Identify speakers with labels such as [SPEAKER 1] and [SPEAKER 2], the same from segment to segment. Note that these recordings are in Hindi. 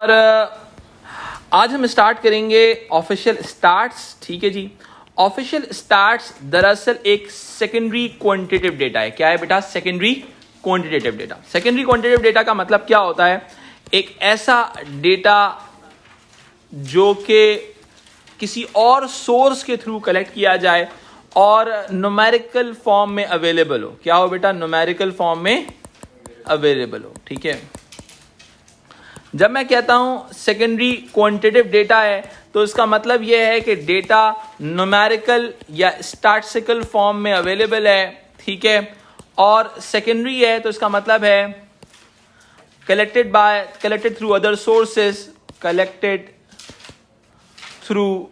[SPEAKER 1] और आज हम स्टार्ट करेंगे ऑफिशियल स्टार्ट्स। ठीक है जी। ऑफिशियल स्टार्ट्स दरअसल एक सेकेंडरी क्वांटिटेटिव डेटा है। क्या है बेटा? Secondary quantitative data. Secondary quantitative data का मतलब क्या होता है? एक ऐसा डेटा जो कि किसी और सोर्स के थ्रू कलेक्ट किया जाए और न्यूमेरिकल फॉर्म में अवेलेबल हो। क्या हो बेटा? न्यूमेरिकल फॉर्म में अवेलेबल हो। ठीक है। जब मैं कहता हूं सेकेंडरी क्वांटिटेटिव डेटा है तो इसका मतलब यह है कि डेटा न्यूमेरिकल या स्टैटिस्टिकल फॉर्म में अवेलेबल है। ठीक है। और सेकेंडरी है तो इसका मतलब है collected through other sources, collected through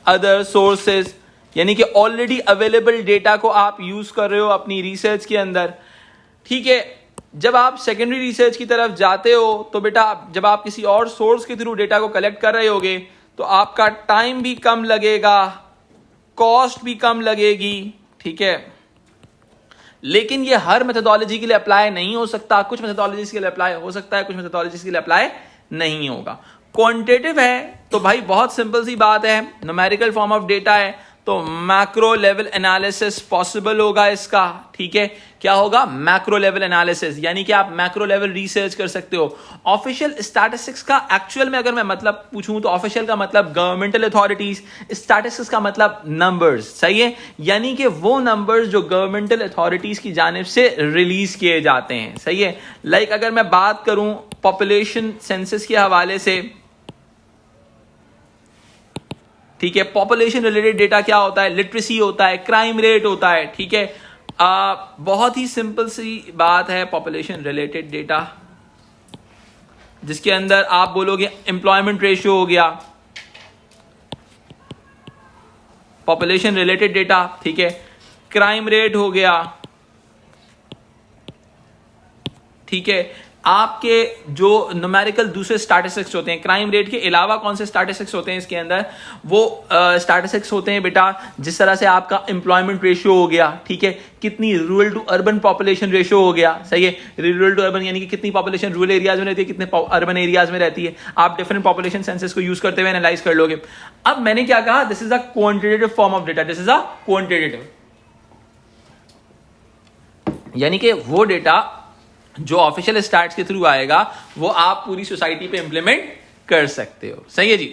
[SPEAKER 1] other sources, यानी कि ऑलरेडी अवेलेबल डेटा को आप यूज कर रहे हो अपनी रिसर्च के अंदर। ठीक है। जब आप सेकेंडरी रिसर्च की तरफ जाते हो तो बेटा जब आप किसी और सोर्स के थ्रू डेटा को कलेक्ट कर रहे होगे तो आपका टाइम भी कम लगेगा, कॉस्ट भी कम लगेगी। ठीक है। लेकिन ये हर मेथोडोलॉजी के लिए अप्लाई नहीं हो सकता। कुछ मेथोडोलॉजीज के लिए अप्लाई हो सकता है, कुछ मेथोडोलॉजीज के लिए अप्लाई नहीं होगा। क्वांटिटेटिव है तो भाई बहुत सिंपल सी बात है, न्यूमेरिकल फॉर्म ऑफ डेटा है तो मैक्रो लेवल एनालिसिस पॉसिबल होगा इसका। ठीक है। क्या होगा? मैक्रो लेवल एनालिसिस, यानी कि आप मैक्रो लेवल रिसर्च कर सकते हो। ऑफिशियल स्टैटिस्टिक्स का एक्चुअल में अगर मैं मतलब पूछूं तो ऑफिशियल का मतलब गवर्नमेंटल अथॉरिटीज, स्टैटिस्टिक्स का मतलब नंबर्स। सही है। यानी कि वो नंबर्स जो गवर्नमेंटल अथॉरिटीज की जानिब से रिलीज किए जाते हैं। सही है। लाइक अगर मैं बात करूं पॉपुलेशन सेंसस के हवाले से, ठीक है, पॉपुलेशन रिलेटेड डेटा क्या होता है? लिटरेसी होता है, क्राइम रेट होता है। ठीक है। बहुत ही सिंपल सी बात है पॉपुलेशन रिलेटेड डेटा, जिसके अंदर आप बोलोगे एम्प्लॉयमेंट रेशियो हो गया, पॉपुलेशन रिलेटेड डेटा। ठीक है। क्राइम रेट हो गया। ठीक है। आपके जो न्यूमेरिकल दूसरे स्टैटिस्टिक्स होते हैं, क्राइम रेट के अलावा कौन से स्टैटिस्टिक्स होते हैं इसके अंदर? वो स्टैटिस्टिक्स होते हैं बेटा जिस तरह से आपका एम्प्लॉयमेंट रेशियो हो गया। ठीक है। कितनी rural to urban population ratio हो गया। सही है। रूरल टू अर्बन यानी कि कितनी पॉपुलेशन रूरल एरियाज में रहती है, कितने अर्बन एरियाज में रहती है। आप डिफरेंट पॉपुलेशन सेंसस को यूज करते हुए एनालाइज कर लोगे। अब मैंने क्या कहा? This is a quantitative form of data. This is a quantitative, यानी कि वो डेटा जो ऑफिशियल स्टैट्स के थ्रू आएगा वो आप पूरी सोसाइटी पे इंप्लीमेंट कर सकते हो। सही है जी।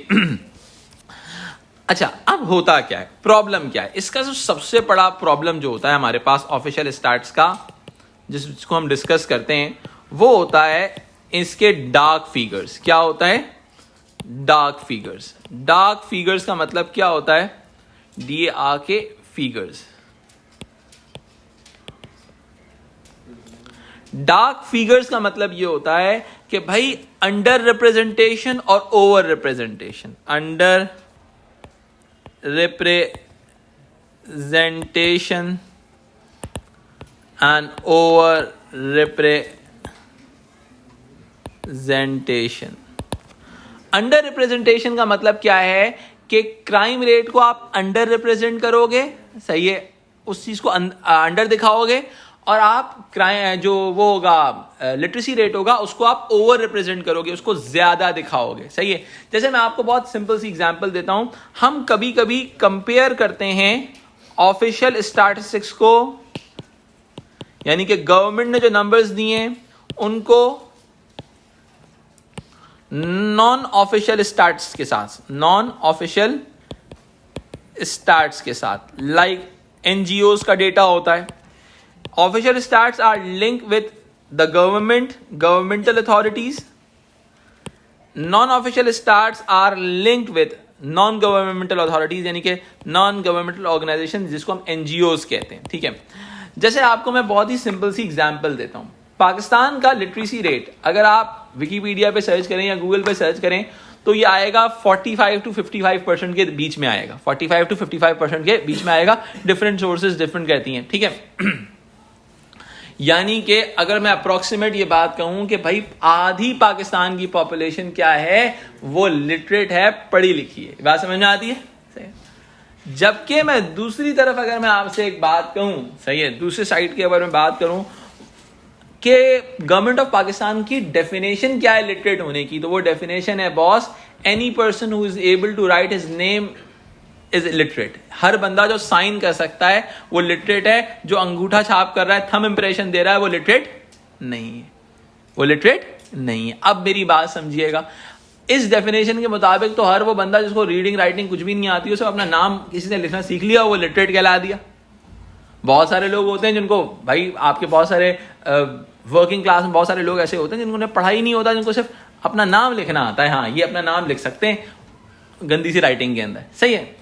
[SPEAKER 1] अच्छा, अब होता क्या है? प्रॉब्लम क्या है इसका? जो सबसे बड़ा प्रॉब्लम जो होता है हमारे पास ऑफिशियल स्टैट्स का, जिसको हम डिस्कस करते हैं, वो होता है इसके डार्क फिगर्स। क्या होता है? Dark figures. डार्क फिगर्स का मतलब क्या होता है? DAR के फिगर्स। डार्क फिगर्स का मतलब यह होता है कि भाई अंडर रिप्रेजेंटेशन और over representation, under representation and over representation. Under representation का मतलब क्या है कि क्राइम रेट को आप अंडर रिप्रेजेंट करोगे। सही है। उस चीज को अंडर दिखाओगे और आप क्राइम जो वो होगा लिटरेसी रेट होगा उसको आप ओवर रिप्रेजेंट करोगे, उसको ज्यादा दिखाओगे। सही है। जैसे मैं आपको बहुत सिंपल सी एग्जांपल देता हूं। हम कभी कभी कंपेयर करते हैं ऑफिशियल स्टैटिस्टिक्स को, यानी कि गवर्नमेंट ने जो नंबर्स दिए हैं उनको नॉन ऑफिशियल स्टैट्स के साथ, नॉन ऑफिशियल स्टैट्स के साथ। लाइक NGOs का डेटा होता है। Official stats are linked with the governmental authorities. Non-official stats are linked with non-governmental authorities, यानी कि non-governmental organizations, जिसको हम NGOs कहते हैं। ठीक है। जैसे आपको मैं बहुत ही सिंपल सी एग्जांपल देता हूं। पाकिस्तान का लिटरेसी रेट अगर आप विकिपीडिया पे सर्च करें या गूगल पे सर्च करें तो ये आएगा 45 to 55% के बीच में आएगा। 45 to 55% के बीच में आएगा। डिफरेंट सोर्सेज डिफरेंट कहती हैं। ठीक है। यानी कि अगर मैं अप्रोक्सीमेट ये बात कहूं कि भाई आधी पाकिस्तान की पॉपुलेशन क्या है? वो लिटरेट है, पढ़ी लिखी है। बात समझ में आती है? जबकि मैं दूसरी तरफ अगर मैं आपसे एक बात कहूं, सही है, दूसरे साइड के बारे में बात करूं, कि गवर्नमेंट ऑफ पाकिस्तान की डेफिनेशन क्या है लिटरेट होने की, तो वो डेफिनेशन है boss, any person who is able to write his name is literate. हर बंदा जो साइन कर सकता है वो लिटरेट है, जो अंगूठा छाप कर रहा है, थंब इंप्रेशन दे रहा है, वो लिटरेट नहीं है, वो लिटरेट नहीं है। अब मेरी बात समझिएगा, इस डेफिनेशन के मुताबिक तो हर वो बंदा जिसको रीडिंग राइटिंग कुछ भी नहीं आती, उसे अपना नाम किसी ने लिखना सीख लिया, वो लिटरेट कहला दिया। बहुत सारे लोग होते हैं जिनको, भाई आपके बहुत सारे वर्किंग क्लास में बहुत सारे लोग ऐसे होते हैं जिनको पढ़ाई नहीं होता, जिनको सिर्फ अपना नाम लिखना आता है। हाँ, ये अपना नाम लिख सकते हैं गंदी सी राइटिंग के अंदर, सही है।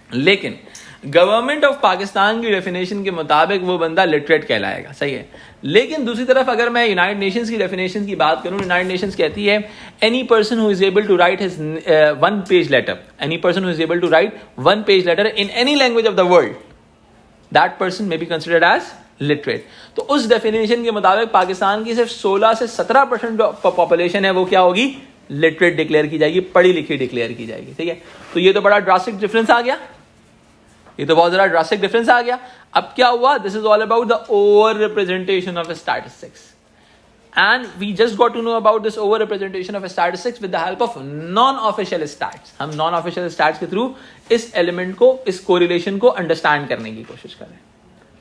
[SPEAKER 1] लेकिन गवर्नमेंट ऑफ पाकिस्तान की डेफिनेशन के मुताबिक वो बंदा लिटरेट कहलाएगा, सही है। लेकिन दूसरी तरफ अगर मैं यूनाइटेड नेशंस की डेफिनेशन की बात करूं, यूनाइटेड नेशंस कहती है any person who is able to write his one page letter, any person who is able to write one page letter in any language of the world, that person may be considered as literate. तो उस डेफिनेशन के मुताबिक पाकिस्तान की सिर्फ 16 से 17% पॉपुलेशन है, वो क्या होगी, लिटरेट डिक्लेयर की जाएगी, पढ़ी लिखी डिक्लेयर की जाएगी, ठीक है। तो ये तो बड़ा ड्रास्टिक डिफरेंस आ गया, ये तो बहुत ज्यादा ड्रास्टिक डिफरेंस आ गया। अब क्या हुआ, this is all about the over representation of statistics, and we just got to know about this over representation of statistics with the help of non official stats. हम नॉन ऑफिशियल स्टैट्स के थ्रू इस एलिमेंट को, इस कोरिलेशन को अंडरस्टैंड करने की कोशिश करें।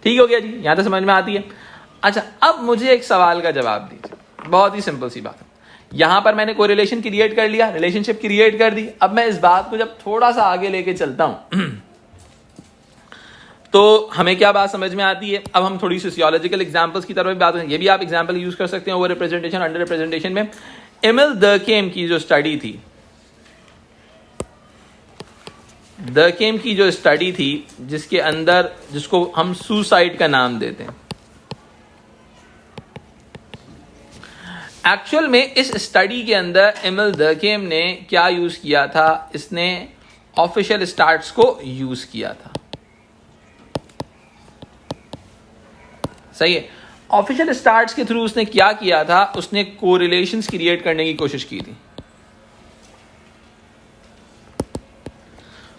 [SPEAKER 1] ठीक हो गया जी, यहां तक समझ में आती है। अच्छा, अब मुझे एक सवाल का जवाब दीजिए, बहुत ही सिंपल सी बात है। यहां पर मैंने कोरिलेशन क्रिएट कर लिया, रिलेशनशिप क्रिएट कर दी। अब मैं इस बात को जब थोड़ा सा आगे लेके चलता हूं तो हमें क्या बात समझ में आती है। अब हम थोड़ी सोशियोलॉजिकल एग्जांपल्स की तरफ भी बात करें, ये भी आप एग्जांपल यूज कर सकते हैं ओवर रिप्रेजेंटेशन, अंडर रिप्रेजेंटेशन में। एमिल दर्केम की जो स्टडी थी, दर्केम की जो स्टडी थी, जिसके अंदर, जिसको हम सुसाइड का नाम देते हैं, एक्चुअल में इस स्टडी के अंदर एमिल दर्केम ने क्या यूज किया था, इसने ऑफिशियल स्टैट्स को यूज किया था, सही है। ऑफिशियल स्टैट्स के थ्रू उसने क्या किया था, उसने कोरिलेशंस क्रिएट करने की कोशिश की थी।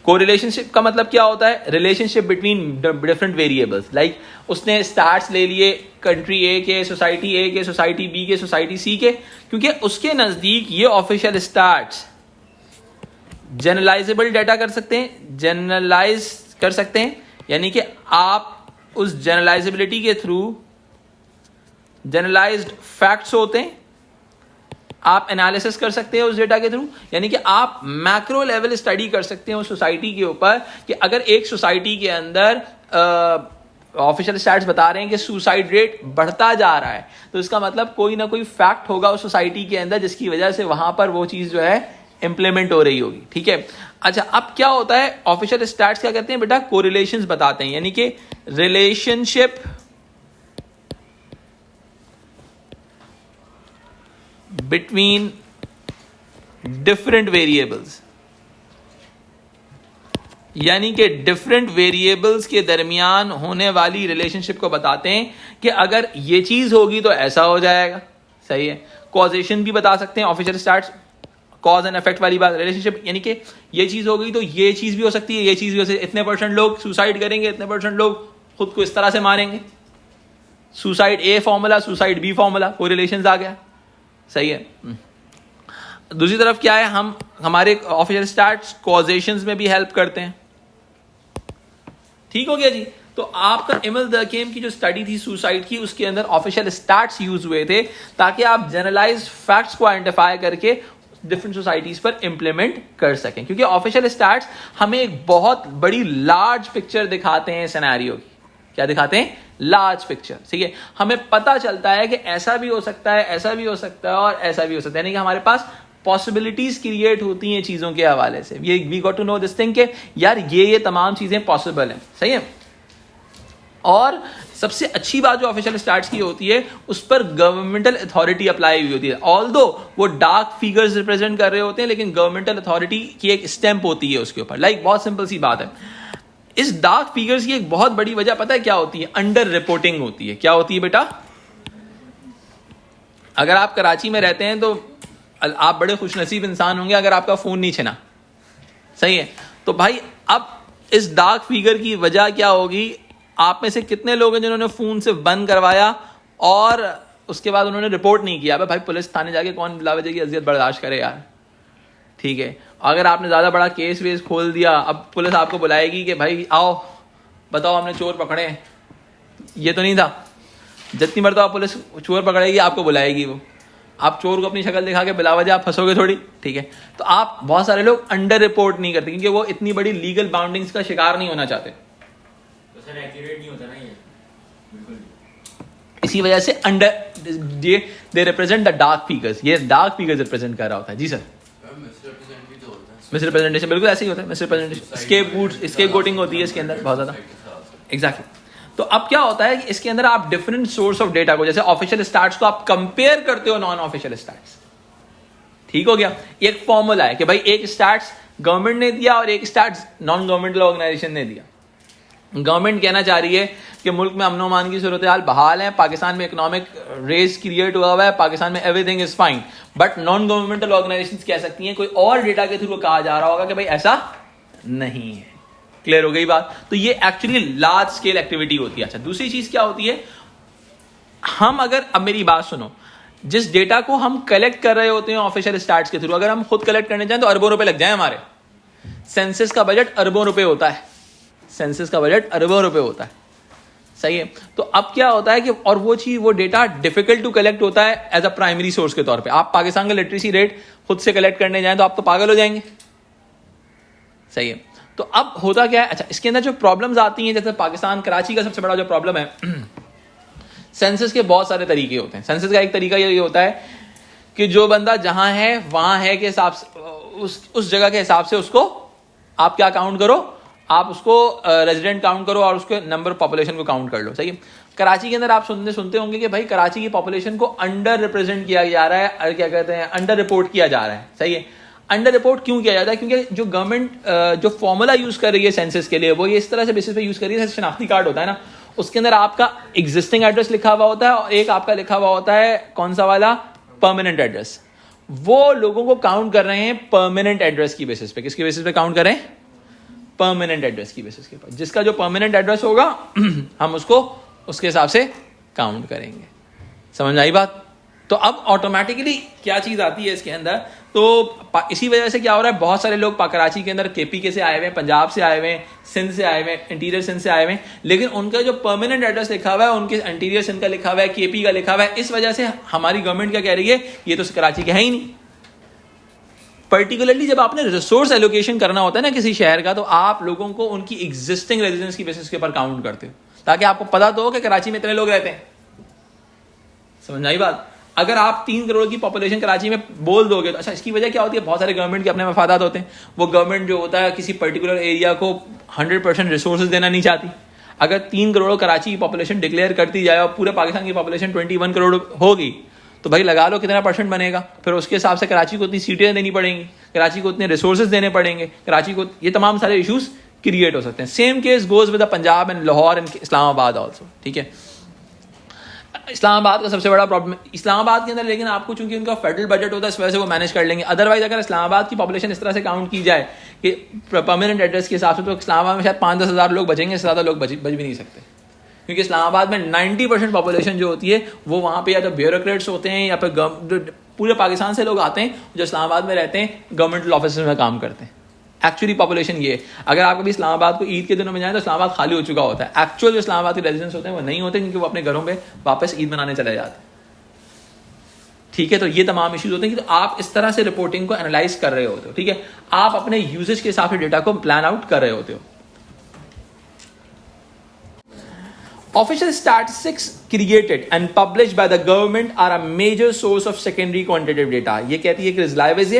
[SPEAKER 1] कोरिलेशनशिप का मतलब क्या होता है, relationship between different variables. Like उसने स्टैट्स ले लिए कंट्री ए के, सोसाइटी ए के, सोसाइटी बी के, सोसाइटी सी के, क्योंकि उसके नजदीक ये ऑफिशियल स्टैट्स जनरलाइजेबल डाटा कर सकते हैं, जनरलाइज कर सकते हैं, यानी कि आप उस जनरलाइजेबिलिटी के थ्रू, जनरलाइज्ड फैक्ट्स होते हैं, आप एनालिसिस कर सकते हैं उस डेटा के थ्रू, यानी कि आप मैक्रो लेवल स्टडी कर सकते हैं उस सोसाइटी के ऊपर कि अगर एक सोसाइटी के अंदर ऑफिशियल स्टैट्स बता रहे हैं कि सुसाइड रेट बढ़ता जा रहा है, तो इसका मतलब कोई ना कोई फैक्ट होगा उस सोसाइटी के अंदर जिसकी वजह से वहां पर वो चीज जो है इंप्लीमेंट हो रही होगी, ठीक है। अच्छा, अब क्या होता है, ऑफिशियल स्टैट्स क्या करते हैं बेटा, कोरिलेशंस बताते हैं, यानी कि रिलेशनशिप बिटवीन डिफरेंट वेरिएबल्स, यानी कि डिफरेंट वेरिएबल्स के दरमियान होने वाली रिलेशनशिप को बताते हैं कि अगर ये चीज होगी तो ऐसा हो जाएगा, सही है। कॉजेशन भी बता सकते हैं official stats, cause and effect वाली बात, रिलेशनशिप, यानी कि ये चीज हो गई तो ये चीज भी हो सकती है, ये चीज भी हो सकती है, इतने % लोग सुसाइड करेंगे, इतने % लोग खुद को इस तरह से मारेंगे। Suicide A formula, suicide B formula, correlations आ गया, सही है। दूसरी तरफ क्या है, हम हमारे ऑफिशियल स्टैट्स कॉजेशंस में भी हेल्प करते हैं, ठीक हो गया जी। तो आपका एमिल दर्केम की जो स्टडी थी सुसाइड की, उसके अंदर ऑफिशियल स्टैट्स यूज हुए थे ताकि आप जनरलाइज्ड फैक्ट्स को आइडेंटिफाई करके डिफरेंट सोसाइटीज पर इंप्लीमेंट कर सकें, क्योंकि ऑफिशियल स्टैट्स हमें एक बहुत बड़ी लार्ज पिक्चर दिखाते हैं सिनेरियो की। क्या दिखाते हैं, लार्ज पिक्चर, ठीक है। हमें पता चलता है कि ऐसा भी हो सकता है, ऐसा भी हो सकता है और ऐसा भी हो सकता है, यानी कि हमारे पास पॉसिबिलिटीज क्रिएट होती हैं चीजों के हवाले से। ये we got to know this thing के यार ये तमाम चीजें पॉसिबल हैं, सही है। और सबसे अच्छी बात जो ऑफिशियल स्टैट्स की होती है, उस पर गवर्नमेंटल अथॉरिटी अप्लाई हुई होती है। ऑल्दो वो डार्क फिगर्स रिप्रेजेंट कर रहे होते हैं, लेकिन गवर्नमेंटल अथॉरिटी की एक स्टैंप होती है उसके ऊपर। लाइक बहुत सिंपल सी बात है, इस डार्क फिगर्स की एक बहुत बड़ी वजह पता है क्या होती है, अंडर रिपोर्टिंग होती है। क्या होती है बेटा, अगर आप कराची में रहते हैं तो आप बड़े खुशनसीब इंसान होंगे अगर आपका फोन नहीं छिना, सही है। तो भाई अब इस डार्क फिगर की वजह क्या होगी, आप में से कितने लोग हैं जिन्होंने फोन से बंद करवाया और उसके बाद उन्होंने रिपोर्ट नहीं किया। भाई पुलिस थाने जाके कौन बिला वजह की अजियत बर्दाश्त करे यार, ठीक है। अगर आपने ज़्यादा बड़ा केस वेस खोल दिया, अब पुलिस आपको बुलाएगी कि भाई आओ बताओ हमने चोर पकड़े, ये तो नहीं था। जितनी मरतबा पुलिस चोर पकड़ेगी आपको बुलाएगी, वो आप चोर को अपनी शक्ल दिखा के बिला वजह आप फंसोगे थोड़ी, ठीक है। तो आप बहुत सारे लोग अंडर रिपोर्ट नहीं करते क्योंकि वो इतनी बड़ी लीगल बाउंडिंग्स का शिकार नहीं होना चाहते,
[SPEAKER 2] तो सर एक्यूरेट नहीं होता ना ये, बिल्कुल।
[SPEAKER 1] इसी वजह से under they represent the dark figures, ये डार्क फिगर्स रिप्रेजेंट कर रहा होता है। जी सर, मिसरिप्रेजेंटेशन बिल्कुल ऐसे ही होता है, मिसरिप्रेजेंटेशन, स्केप गोटिंग होती है इसके अंदर बहुत ज्यादा, एग्जैक्टली। तो अब क्या होता है कि इसके अंदर आप डिफरेंट सोर्स ऑफ डेटा को, जैसे ऑफिशियल स्टैट्स को आप कंपेयर करते हो नॉन ऑफिशियल स्टैट्स, ठीक हो गया। एक फॉर्मूला है कि भाई एक स्टैट्स गवर्नमेंट ने दिया और एक स्टैट्स नॉन गवर्नमेंटल ऑर्गेनाइजेशन ने दिया। गवर्नमेंट कहना चाह रही है कि मुल्क में अमन अमान की सूरत हाल बहाल है, पाकिस्तान में इकोनॉमिक रेस क्रिएट हुआ है, पाकिस्तान में everything is fine, but non governmental organisations कह सकती हैं, कोई और डेटा के थ्रू कहा जा रहा होगा कि भाई ऐसा नहीं है। क्लियर हो गई बात। तो ये एक्चुअली लार्ज स्केल एक्टिविटी होती है। अच्छा, दूसरी चीज क्या होती है, हम अगर, अब मेरी बात सुनो, जिस डेटा को हम कलेक्ट कर रहे होते हैं ऑफिशियल स्टैट्स के थ्रू, अगर हम खुद कलेक्ट करने जाएं तो अरबों रुपए लग जाए हमारे। सेंसस का बजट अरबों रुपए होता है, सेंसस का बजट अरबों रुपए होता है, सही है। तो अब क्या होता है कि, और वो चीज, वो डेटा डिफिकल्ट टू कलेक्ट होता है एज अ प्राइमरी सोर्स के तौर पे। आप पाकिस्तान का लिटरेसी रेट खुद से कलेक्ट करने जाएं तो आप तो पागल हो जाएंगे, सही है। तो अब होता क्या है, अच्छा, इसके अंदर जो प्रॉब्लम्स आती हैं, जैसे पाकिस्तान कराची का सबसे बड़ा जो प्रॉब्लम है, सेंसस के बहुत सारे तरीके होते हैं। सेंसस का एक तरीका ये होता है कि जो बंदा जहां है वहां है के हिसाब से, उस जगह के हिसाब से उसको आप क्या काउंट करो, आप उसको रेजिडेंट काउंट करो और उसके नंबर पॉपुलेशन को काउंट कर लो, सही है। कराची के अंदर आप सुनते होंगे कि भाई कराची की पॉपुलेशन को अंडर रिप्रेजेंट किया जा रहा है, क्या कहते हैं, अंडर रिपोर्ट किया जा रहा है, सही है। अंडर रिपोर्ट क्यों किया जाता है? क्योंकि जो गवर्नमेंट जो फॉर्मूला यूज कर रही है सेंसस के लिए, वो ये इस तरह से बेसिस पे यूज कर रही है, जैसे शनाख्ती कार्ड होता है ना, उसके अंदर आपका एग्जिस्टिंग एड्रेस लिखा हुआ होता है और एक आपका लिखा हुआ होता है कौन सा वाला, परमानेंट एड्रेस। वो लोगों को काउंट कर रहे हैं परमानेंट एड्रेस की बेसिस पे। किसकी बेसिस पे काउंट करें? परमानेंट एड्रेस की बेसिस के ऊपर। जिसका जो परमानेंट एड्रेस होगा हम उसको उसके हिसाब से काउंट करेंगे। समझ आई बात? तो अब ऑटोमेटिकली क्या चीज आती है इसके अंदर, तो इसी वजह से क्या हो रहा है, बहुत सारे लोग कराची के अंदर केपीके से आए हुए हैं, पंजाब से आए हुए हैं, सिंध से आए हुए हैं, इंटीरियर सिंध से आए हुए हैं, लेकिन उनका जो परमानेंट एड्रेस लिखा हुआ है, उनके इंटीरियर सिंध का लिखा हुआ है, केपी का लिखा हुआ है। इस वजह से हमारी गवर्नमेंट क्या कह रही है, ये तो कराची के है ही नहीं। पर्टिकुलरली जब आपने रिसोर्स एलोकेशन करना होता है ना किसी शहर का, तो आप लोगों को उनकी एग्जिस्टिंग रेजिडेंस की बेसिस के ऊपर काउंट करते हो, ताकि आपको पता तो हो कि कराची में इतने लोग रहते हैं। समझ आई बात? अगर आप 3 करोड़ की पॉपुलेशन कराची में बोल दोगे तो अच्छा, इसकी वजह क्या होती है, बहुत सारे गवर्नमेंट के अपने मफादात होते हैं। वो गवर्नमेंट जो होता है किसी पर्टिकुलर एरिया को 100% रिसोर्सेज देना नहीं चाहती। अगर 3 करोड़ कराची की पॉपुलेशन डिक्लेयर करती जाए और पूरे पाकिस्तान की पॉपुलेशन 21 करोड़ होगी, तो भाई लगा लो कितना % बनेगा। फिर उसके हिसाब से कराची को इतनी सीटें देनी पड़ेंगी, कराची को इतने रिसोर्सेज देने पड़ेंगे, कराची को, ये तमाम सारे इश्यूज क्रिएट हो सकते हैं। Same case goes with Punjab and Lahore and Islamabad also, ठीक है। इस्लामाबाद का सबसे बड़ा प्रॉब्लम इस्लामाबाद के अंदर, लेकिन आपको चूंकि उनका फेडरल बजट होता है इस वजह से वो मैनेज कर लेंगे। अदरवाइज अगर इस्लामाबाद की पॉपुलेशन इस तरह से काउंट की जाए कि परमानेंट एड्रेस के हिसाब से, तो इस्लामाबाद में शायद 5-10 हज़ार लोग बचेंगे, इससे ज़्यादा लोग बच भी नहीं सकते, क्योंकि इस्लामाबाद में 90% पॉपुलेशन जो होती है वो वहाँ पे या तो ब्यूरोक्रेट्स होते हैं या फिर पूरे पाकिस्तान से लोग आते हैं जो इस्लामाबाद में रहते हैं, गवर्नमेंटल ऑफिस में काम करते हैं। एक्चुअली पॉपुलेशन ये है। अगर आप कभी इस्लामाबाद को ईद के दिनों में जाएं तो इस्लामाबाद खाली हो चुका होता है। एक्चुअल जो इस्लामाबाद के रेजिडेंट्स होते हैं वो नहीं होते, क्योंकि वो अपने घरों में वापस ईद मनाने चले जाते हैं, ठीक है। तो ये तमाम इश्यूज होते हैं कि तो आप इस तरह से रिपोर्टिंग को एनालाइज कर रहे होते हो, ठीक है। आप अपने यूजेज के हिसाब से डेटा को प्लान आउट कर रहे होते हो। Official statistics created and published by the government are a major source of secondary quantitative data. ये कहती है कि Liveis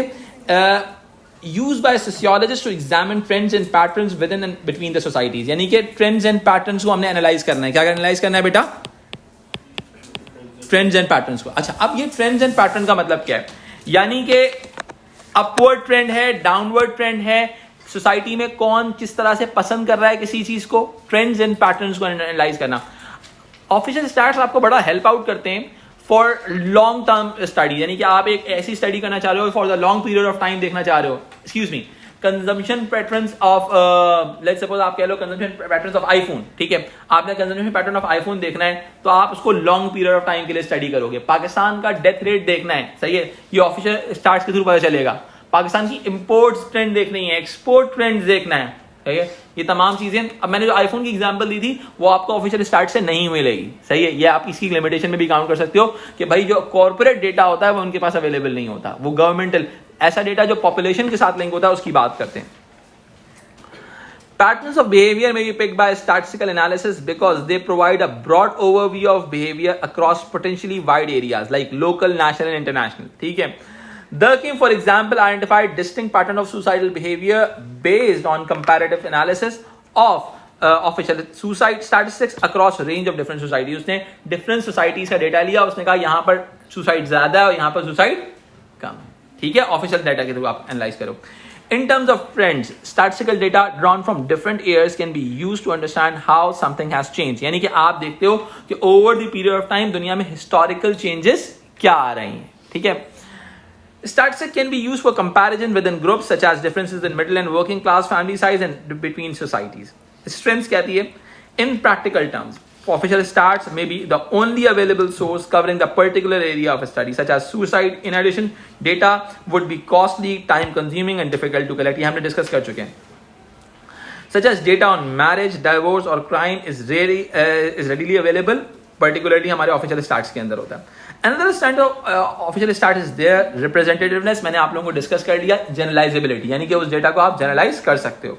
[SPEAKER 1] used by sociologists to examine trends and patterns within and between the societies. यानी कि trends and patterns को हमने एनालाइज करना है। क्या एनालाइज करना है बेटा? ट्रेंड्स एंड पैटर्न्स को। अच्छा, अब ये ट्रेंड्स एंड पैटर्न का मतलब क्या है? यानी कि अपवर्ड ट्रेंड है, डाउनवर्ड ट्रेंड है, सोसाइटी में कौन किस तरह से पसंद कर रहा है किसी चीज को, ट्रेंड्स एंड पैटर्न्स को एनालाइज करना। ऑफिशियल स्टैट्स आपको बड़ा हेल्प आउट करते हैं फॉर लॉन्ग टर्म स्टडी, यानी कि आप एक ऐसी स्टडी करना चाह रहे हो for the long period of time देखना चाह रहे हो, excuse me, consumption patterns of let's suppose आप कह लो कंजम्पशन पैटर्न्स ऑफ आईफोन, ठीक है, आपने कंजम्पशन पैटर्न ऑफ आईफोन देखना है तो आप उसको लॉन्ग पीरियड ऑफ टाइम के लिए स्टडी करोगे। पाकिस्तान का डेथ रेट देखना है, सही है, ये ऑफिशियल स्टार्ट्स के थ्रू पता चलेगा। पाकिस्तान की इंपोर्ट्स ट्रेंड देखनी है, एक्सपोर्ट ट्रेंड देखना है, सही है, ये तमाम चीजें। अब मैंने जो आईफोन की एग्जांपल दी थी वो आपको ऑफिशियल स्टार्ट से नहीं मिलेगी, सही है, ये आप इसकी लिमिटेशन में भी काउंट कर सकते हो कि भाई जो कॉर्पोरेट डेटा होता है वो उनके पास अवेलेबल नहीं होता, वो गवर्नमेंटल ऐसा डेटा जो पॉपुलेशन के साथ लिंक होता है उसकी बात करते हैं। Patterns of behavior may be picked by statistical analysis because they provide a broad overview of behavior across potentially wide areas like local, national, and international. ठीक है, Durkheim, for example, identified distinct pattern of suicidal behavior based on comparative analysis of official suicide statistics across range of different societies. उसने different societies का data लिया, उसने कहा यहाँ पर suicide ज्यादा है और यहाँ पर suicide कम है, ठीक है, ऑफिशियल डाटा के थ्रू आप एनालाइज करो। In terms of trends, statistical data drawn from different years can be used to understand how something has changed. यानी कि आप देखते हो कि over the period of time दुनिया में historical changes क्या आ रही हैं, ठीक है। Statistics can be used for comparison within groups such as differences in middle and working class family size and between societies. Strengths कहती है, in practical terms, official stats may be the only available source covering the particular area of study, such as suicide. In addition, data would be costly, time consuming and difficult to collect. ये हमने डिस्कस कर चुके हैं। Such as data on marriage, divorce or crime is readily available, particularly हमारे official stats के अंदर होता है। Another strength of official stats is their representativeness. मैंने आप लोगों को डिस्कस कर दिया, generalizability, यानी कि उस डेटा को आप generalize कर सकते हो।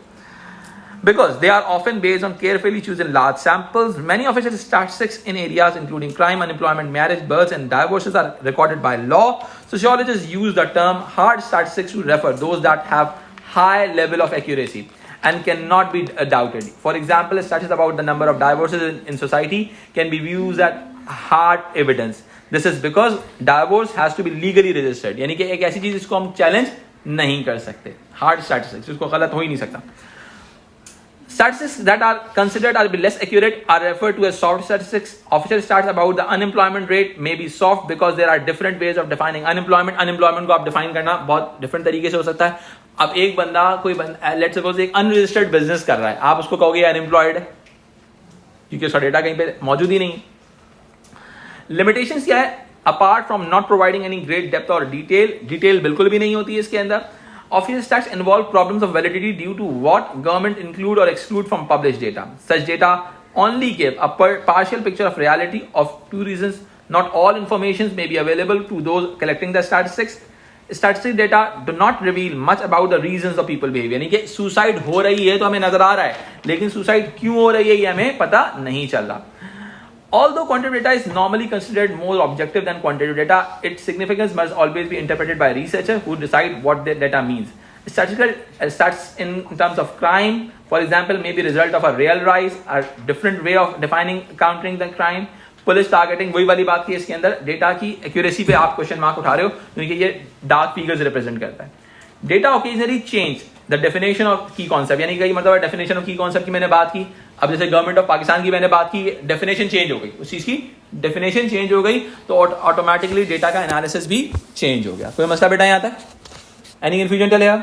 [SPEAKER 1] Because they are often based on carefully chosen large samples, many official statistics in areas including crime, unemployment, marriage, births, and divorces are recorded by law. Sociologists use the term hard statistics to refer those that have high level of accuracy and cannot be doubted. For example, statistics about the number of divorces in society can be used as hard evidence. This is because divorce has to be legally registered. यानी कि एक ऐसी चीज जिसको हम चैलेंज नहीं कर सकते, hard statistics, इसको गलत हो ही नहीं सकता। Statistics that are considered to be less accurate are referred to as soft statistics. Official stats about the unemployment rate may be soft because there are different ways of defining unemployment. Unemployment को आप define करना बहुत different तरीके से हो सकता है। अब एक बंदा let's suppose एक unregistered business कर रहा है, आप उसको कहोगे unemployed है क्योंकि उसका डेटा कहीं पे मौजूद ही नहीं। Limitations क्या है? Apart from not providing any great depth or detail बिल्कुल भी नहीं होती है इसके अंदर। Official stats involve problems of validity due to what government include or exclude from published data. Such data only give a partial picture of reality of two reasons. Not all information may be available to those collecting the statistics. Statistic data do not reveal much about the reasons of people behavior. यानी कि सुसाइड हो रही है तो हमें नजर आ रहा है, लेकिन सुसाइड क्यों हो रही है ये हमें पता नहीं चल रहा। Although quantitative data is normally considered more objective than quantitative data, its significance must always be interpreted by researchers who decide what the data means. Statistical stats in terms of crime, for example, may be result of a real rise, a different way of defining countering the crime. Police targeting वही वाली बात की इसके अंदर डेटा की एक्यूरेसी पे आप क्वेश्चन मार्क उठा रहे हो क्योंकि ये डार्क फिगर्स रिप्रेजेंट करता है। Data occasionally change the definition of की कॉन्सेप्ट, यानी कि मतलब डेफिनेशन ऑफ की कॉन्सेप्ट की मैंने बात की। अब जैसे गवर्नमेंट ऑफ पाकिस्तान की मैंने बात की, डेफिनेशन चेंज हो गई, उस चीज की डेफिनेशन चेंज हो गई तो ऑटोमेटिकली डेटा का एनालिसिस भी चेंज हो गया। कोई मसला बेटा यहाँ तक? एनी कंफ्यूजन चलेगा?